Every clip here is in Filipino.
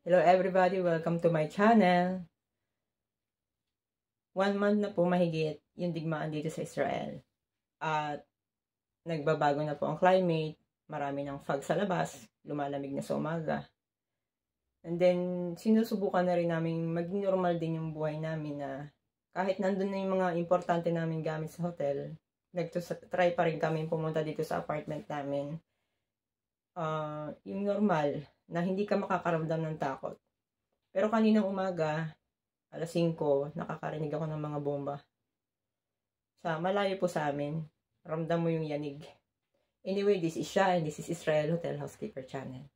Hello everybody, welcome to my channel. 1 month na po mahigit yung digmaan dito sa Israel. At nagbabago na po ang climate, marami ng fog sa labas, lumalamig na sa umaga. And then, sinusubukan na rin namin maging normal din yung buhay namin na kahit nandun na yung mga importante namin gamit sa hotel, try pa rin kami pumunta dito sa apartment namin. Yung normal, na hindi ka makakaramdam ng takot. Pero kaninang umaga, alas 5, nakakarinig ako ng mga bomba. Malayo po sa amin. Ramdam mo yung yanig. Anyway, this is Sha and this is Israel Hotel Housekeeper Channel.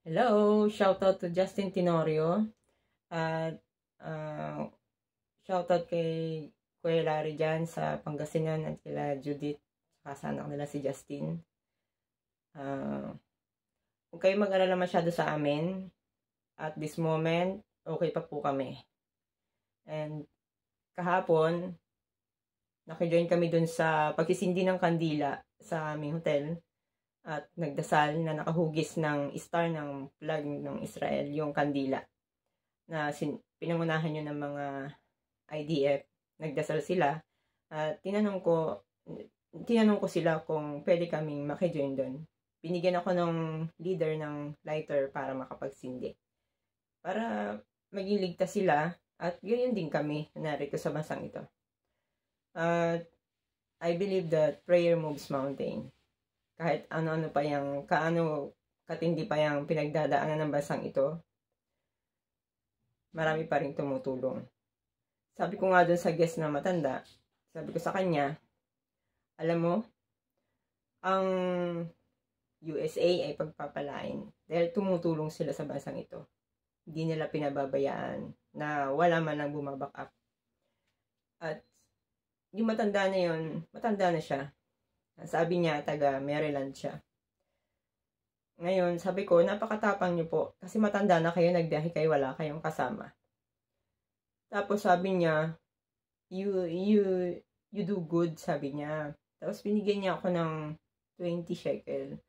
Hello! Shoutout to Justin Tenorio at shoutout kay Kuya Larry dyan sa Pangasinan at kila Judith sa anak nila si Justin. Kung kayo mag-alala masyado sa amin, at this moment, okay pa po kami. And kahapon, nakijoin kami dun sa pagsisindi ng kandila sa aming hotel. At nagdasal na nakahugis ng star ng flag ng Israel, yung kandila. Na pinangunahan yun ng mga IDF. Nagdasal sila. At tinanong ko sila kung pwede kaming makijoin doon. Binigyan ako ng leader ng lighter para makapagsindi. Para maging ligtas sila at ganyan din kami narito sa bansang ito. I believe that prayer moves mountain. Kahit ano-ano pa yung, katindi pa yung pinagdadaanan ng bansang ito, marami pa rin tumutulong. Sabi ko nga dun sa guest na matanda, sabi ko sa kanya, alam mo, ang USA ay pagpapalain dahil tumutulong sila sa bansang ito. Hindi nila pinababayaan na wala man lang bumaback up. At yung matanda na yun, matanda na siya. Sabi niya, taga Maryland siya. Ngayon, sabi ko, napakatapang niyo po. Kasi matanda na kayo, nagbiyahe kayo, wala kayong kasama. Tapos sabi niya, you do good, sabi niya. Tapos binigyan niya ako ng 20 shekel.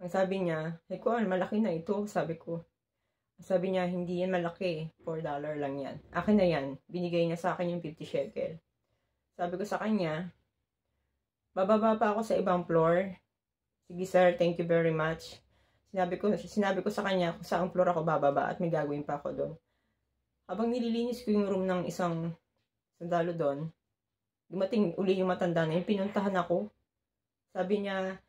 Ang sabi niya, hey, malaki na ito, sabi ko. Sabi niya, hindi yan malaki, $4 lang yan. Akin na yan, binigay niya sa akin yung 50 shekel. Sabi ko sa kanya, bababa pa ako sa ibang floor. Sige sir, thank you very much. Sinabi ko sa kanya kung saan floor ako bababa at may gagawin pa ako doon. Habang nililinis ko yung room ng isang sundalo doon, dumating uli yung matanda na yun, pinuntahan ako. Sabi niya,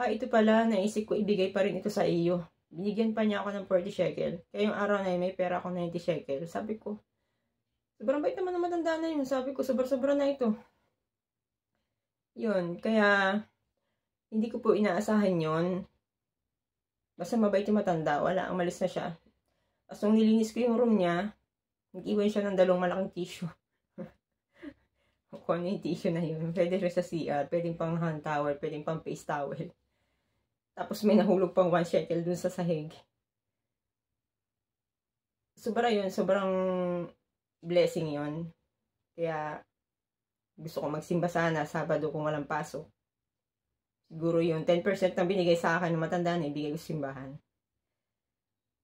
ito pala, naisip ko ibigay pa rin ito sa iyo. Binigyan pa niya ako ng 40 shekel. Kaya yung araw na yun, may pera ako 90 shekel. Sabi ko, sobrang bait naman ng matanda na yun. Sabi ko, sobra-sobra na ito. Yun, kaya hindi ko po inaasahan yun. Basta mabait yung matanda, umalis na siya. As nung nilinis ko yung room niya, nag-iwan siya ng 2 malaking tissue. Kung ano yung tissue na yun, pwede rin sa CR, pwedeng pang hand towel, pwedeng pang face towel. Tapos may nahulog pang 1 shekel dun sa sahig. Sobrang blessing yun. Kaya gusto ko magsimba sana Sabado kung walang pasok. Siguro yung 10% na binigay sa akin ng matanda na ibigay ko sa simbahan.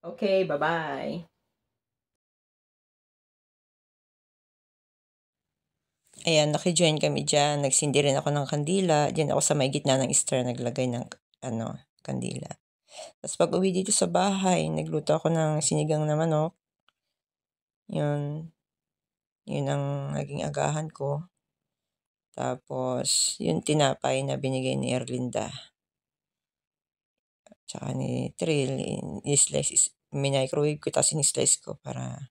Okay, bye-bye. Ayan, nakijoin kami dyan. Nagsindi rin ako ng kandila. Diyan ako sa may gitna ng star naglagay ng kandila. Tapos pag uwi dito sa bahay, nagluto ako ng sinigang na manok. Yun ang naging agahan ko. Tapos, yung tinapay na binigay ni Erlinda. Tsaka ni Trill, i-slice, microwave ko tapos in-slice ko para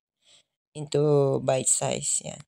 into bite size. Yan.